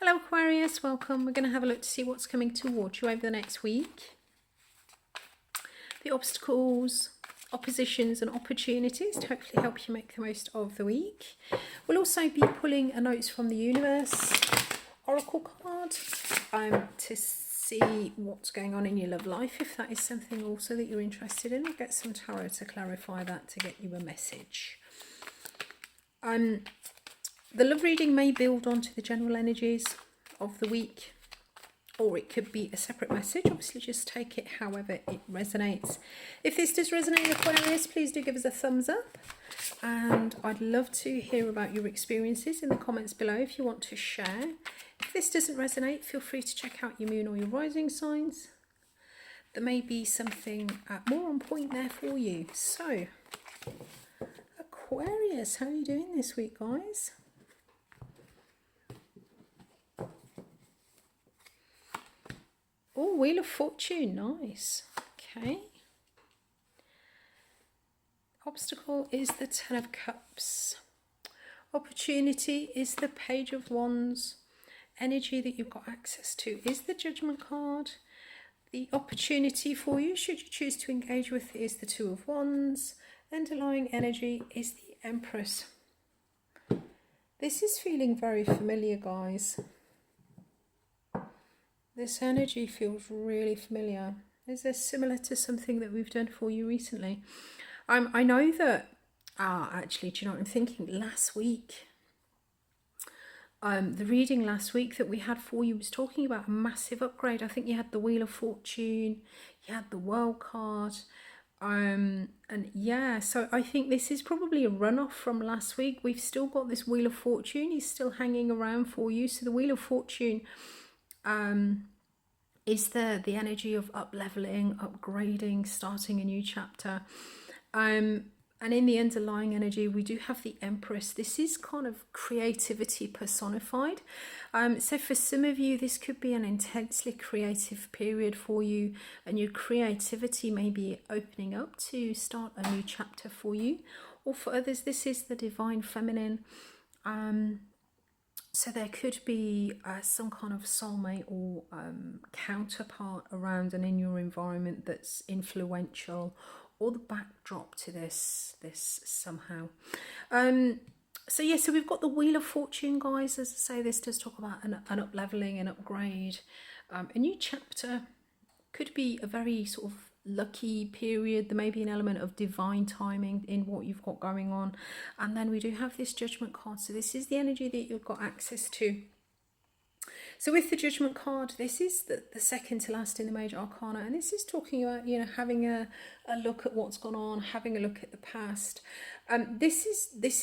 Hello Aquarius, welcome. We're going to have a look to see what's coming towards you over the next week. The obstacles, oppositions and opportunities to hopefully help you make the most of the week. We'll also be pulling a notes from the universe oracle card to see what's going on in your love life, if that is something also that you're interested in. I'll get some tarot to clarify that to get you a message. The love reading may build onto the general energies of the week, or it could be a separate message. Obviously, just take it however it resonates. If this does resonate, Aquarius, please do give us a thumbs up. And I'd love to hear about your experiences in the comments below if you want to share. If this doesn't resonate, feel free to check out your moon or your rising signs. There may be something more on point there for you. So, Aquarius, how are you doing this week, guys? Oh, Wheel of Fortune, nice. Okay. Obstacle is the Ten of Cups. Opportunity is the Page of Wands. Energy that you've got access to is the Judgment card. The opportunity for you, should you choose to engage with, is the Two of Wands. Underlying energy is the Empress. This is feeling very familiar, guys. This energy feels really familiar. Is this similar to something that we've done for you recently? I know that, actually, do you know what I'm thinking? Last week, the reading last week that we had for you was talking about a massive upgrade. I think you had the Wheel of Fortune, you had the World card, and yeah, so I think this is probably a runoff from last week. We've still got this Wheel of Fortune, is still hanging around for you. So the Wheel of Fortune is the energy of up-leveling, upgrading, starting a new chapter. And in the underlying energy, we do have the Empress. This is kind of creativity personified. So for some of you, this could be an intensely creative period for you, and your creativity may be opening up to start a new chapter for you. Or for others, this is the Divine Feminine. So there could be some kind of soulmate or counterpart around and in your environment that's influential, or the backdrop to this somehow. So yeah, so we've got the Wheel of Fortune, guys. As I say, this does talk about an up-leveling, an upgrade, a new chapter. Could be a very sort of lucky period. There may be an element of divine timing in what you've got going on. And then we do have this Judgment card. So this is the energy that you've got access to. So with the Judgment card, this is the second to last in the major arcana, and this is talking about, you know, having a look at what's gone on, having a look at the past. This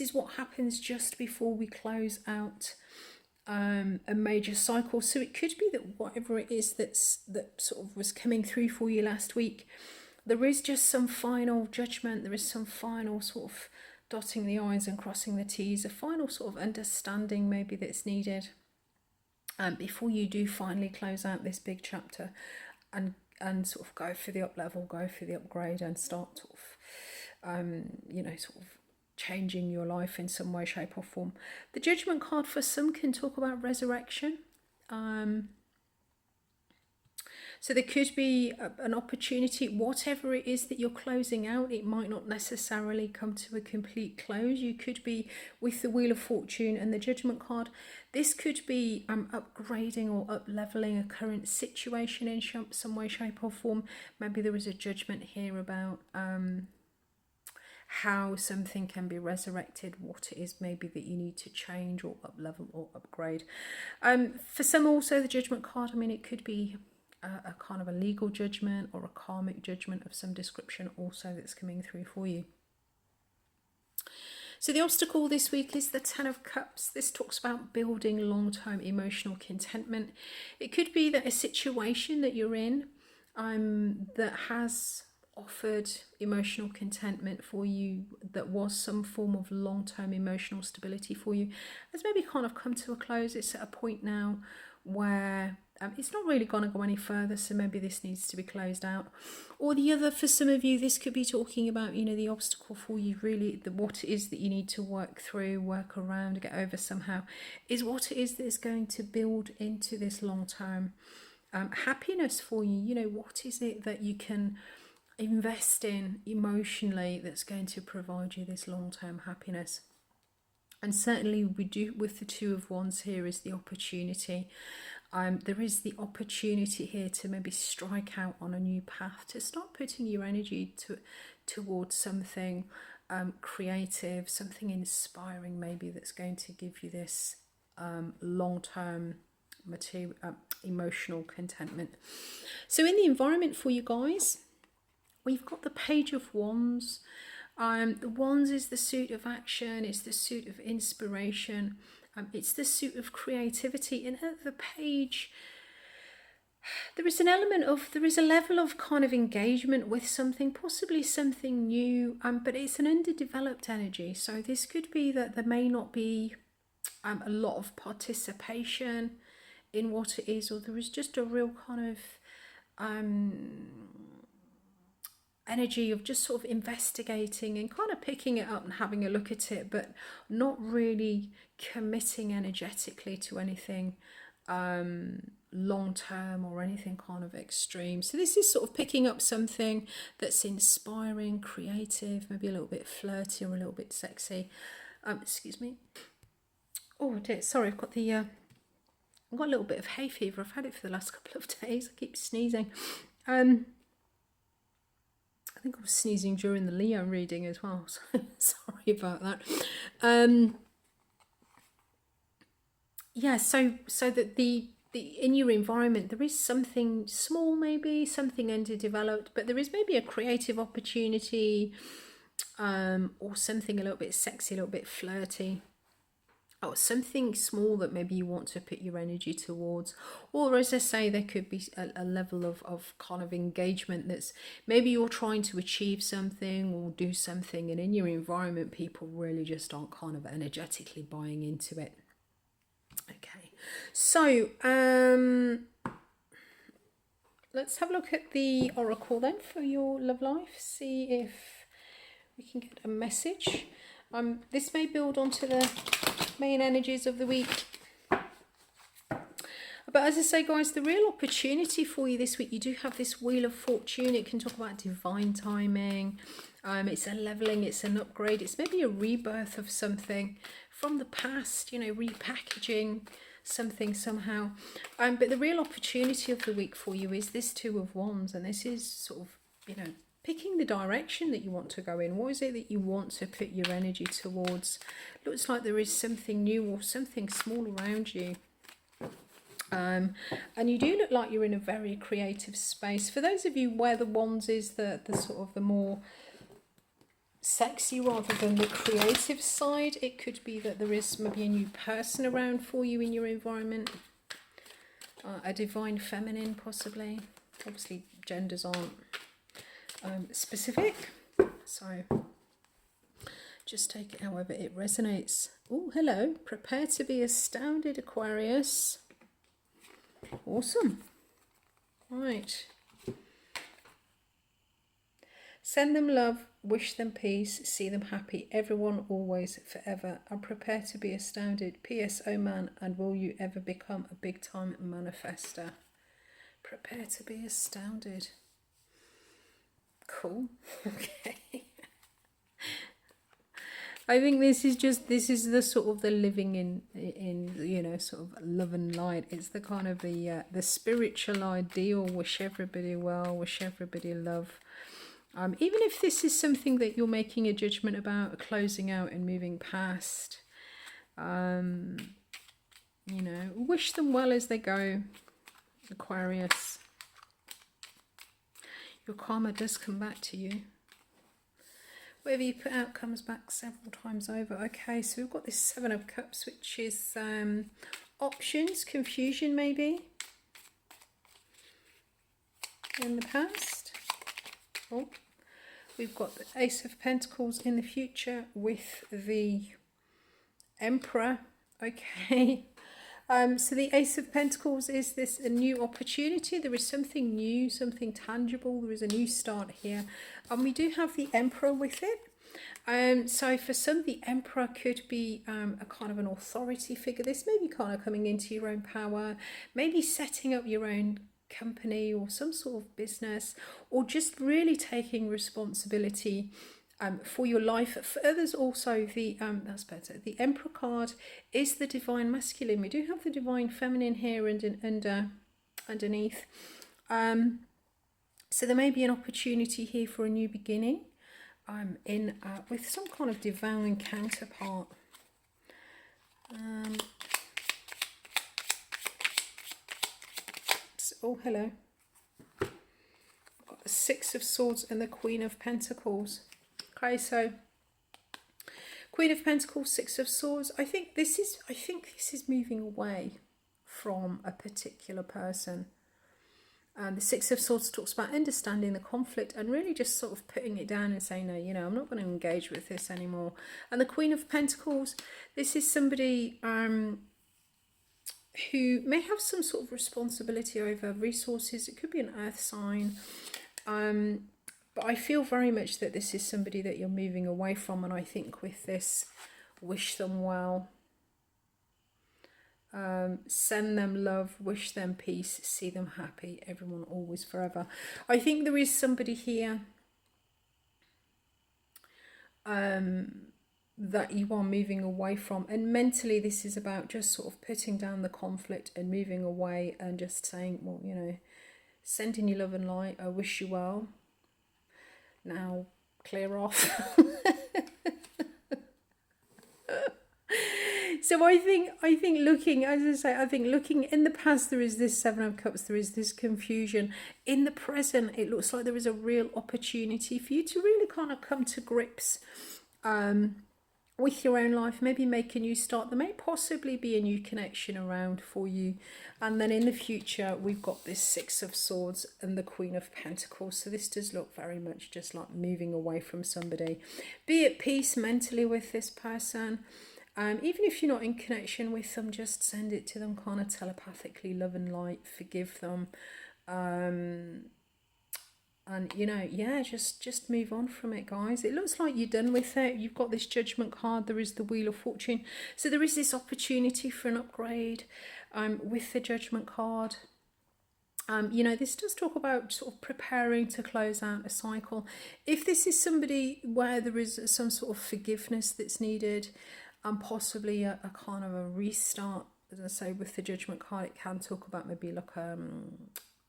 is what happens just before we close out a major cycle. So it could be that whatever it is that sort of was coming through for you last week, there is just some final judgment, there is some final sort of dotting the I's and crossing the T's, a final sort of understanding maybe that's needed before you do finally close out this big chapter and sort of go for the up level, go for the upgrade, and start sort of you know, sort of changing your life in some way, shape or form. The Judgment card for some can talk about resurrection. So there could be an opportunity, whatever it is that you're closing out. It might not necessarily come to a complete close. You could be with the Wheel of Fortune and the Judgment card. This could be upgrading or up-leveling a current situation in some way, shape or form. Maybe there is a judgment here about how something can be resurrected, what it is maybe that you need to change or up-level or upgrade. For some also, the Judgment card, I mean, it could be a kind of a legal judgment or a karmic judgment of some description also that's coming through for you. So the obstacle this week is the Ten of Cups. This talks about building long-term emotional contentment. It could be that a situation that you're in that has offered emotional contentment for you, that was some form of long-term emotional stability for you, has maybe kind of come to a close. It's at a point now where it's not really going to go any further, so maybe this needs to be closed out. Or the other, for some of you, this could be talking about, you know, the obstacle for you, really, what it is that you need to work through, work around, get over somehow, is what it is that is going to build into this long-term happiness for you. You know, what is it that you can invest in emotionally that's going to provide you this long-term happiness? And certainly we do, with the Two of Wands here, is the opportunity. There is the opportunity here to maybe strike out on a new path, to start putting your energy towards something creative, something inspiring maybe, that's going to give you this long-term emotional contentment. So in the environment for you guys, we've got the Page of Wands. The Wands is the suit of action, it's the suit of inspiration, it's the suit of creativity. And at the page, there is an element of, there is a level of kind of engagement with something, possibly something new, but it's an underdeveloped energy. So this could be that there may not be a lot of participation in what it is, or there is just a real kind of energy of just sort of investigating and kind of picking it up and having a look at it, but not really committing energetically to anything long term or anything kind of extreme. So this is sort of picking up something that's inspiring, creative, maybe a little bit flirty or a little bit sexy. Excuse me. Oh dear, sorry, I've got a little bit of hay fever. I've had it for the last couple of days. I keep sneezing. I think I was sneezing during the Leo reading as well, so sorry about that. Yeah, so that the in your environment there is something small, maybe something underdeveloped, but there is maybe a creative opportunity, or something a little bit sexy, a little bit flirty, or something small that maybe you want to put your energy towards. Or as I say, there could be a level of kind of engagement that's maybe you're trying to achieve something or do something, and in your environment people really just aren't kind of energetically buying into it. Okay, so let's have a look at the oracle then for your love life, see if we can get a message. This may build onto the main energies of the week, but as I say guys, the real opportunity for you this week, you do have this Wheel of Fortune. It can talk about divine timing, it's a leveling, it's an upgrade, it's maybe a rebirth of something from the past, you know, repackaging something somehow, but the real opportunity of the week for you is this Two of Wands, and this is sort of, you know, picking the direction that you want to go in. What is it that you want to put your energy towards? Looks like there is something new or something small around you. And you do look like you're in a very creative space. For those of you where the Wands is the sort of the more sexy rather than the creative side, it could be that there is maybe a new person around for you in your environment. A divine feminine possibly. Obviously genders aren't specific, so just take it however it resonates. Oh, hello. Prepare to be astounded, Aquarius. Awesome. Right. Send them love, wish them peace, see them happy, everyone, always, forever. I'm prepared to be astounded. P.S. Oh man, and will you ever become a big time manifester? Prepare to be astounded. Cool. Okay. I think this is the sort of the living in you know, sort of love and light. It's the kind of the spiritual ideal. Wish everybody well, wish everybody love. Even if this is something that you're making a judgment about, closing out and moving past, you know, wish them well as they go, Aquarius. Your karma does come back to you. Whatever you put out comes back several times over. Okay, so we've got this Seven of Cups, which is options, confusion maybe in the past. Oh, we've got the Ace of Pentacles in the future with the Emperor. Okay, So the Ace of Pentacles is this a new opportunity. There is something new, something tangible. There is a new start here. And we do have the Emperor with it. So for some, the Emperor could be a kind of an authority figure. This may be kind of coming into your own power, maybe setting up your own company or some sort of business, or just really taking responsibility for your life. For others also, the that's better. The Emperor card is the divine masculine. We do have the divine feminine here and underneath. So there may be an opportunity here for a new beginning in with some kind of divine counterpart. Oh, hello. I've got the Six of Swords and the Queen of Pentacles. Okay, so Queen of Pentacles, Six of Swords. I think this is moving away from a particular person. The Six of Swords talks about understanding the conflict and really just sort of putting it down and saying, no, you know, I'm not going to engage with this anymore. And the Queen of Pentacles, this is somebody who may have some sort of responsibility over resources. It could be an earth sign. But I feel very much that this is somebody that you're moving away from. And I think with this, wish them well. Send them love, wish them peace, see them happy, everyone always forever. I think there is somebody here that you are moving away from, and mentally this is about just sort of putting down the conflict and moving away and just saying, well, you know, sending you love and light, I wish you well, now clear off. So I think looking, as I say, I think looking in the past, there is this Seven of Cups, there is this confusion. In the present, it looks like there is a real opportunity for you to really kind of come to grips with your own life, maybe make a new start. There may possibly be a new connection around for you. And then in the future, we've got this Six of Swords and the Queen of Pentacles. So this does look very much just like moving away from somebody. Be at peace mentally with this person. Even if you're not in connection with them, just send it to them kind of telepathically, love and light, forgive them. And, you know, yeah, just move on from it, guys. It looks like you're done with it. You've got this Judgment card. There is the Wheel of Fortune. So there is this opportunity for an upgrade with the Judgment card. You know, this does talk about sort of preparing to close out a cycle. If this is somebody where there is some sort of forgiveness that's needed, and possibly a kind of a restart, as I say, with the Judgment card, it can talk about maybe like a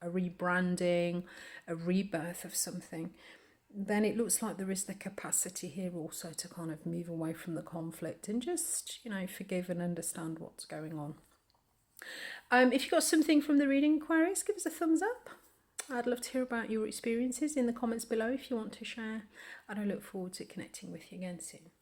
rebranding, a rebirth of something. Then it looks like there is the capacity here also to kind of move away from the conflict and just, you know, forgive and understand what's going on. If you got something from the reading, Aquarius, give us a thumbs up. I'd love to hear about your experiences in the comments below if you want to share. And I look forward to connecting with you again soon.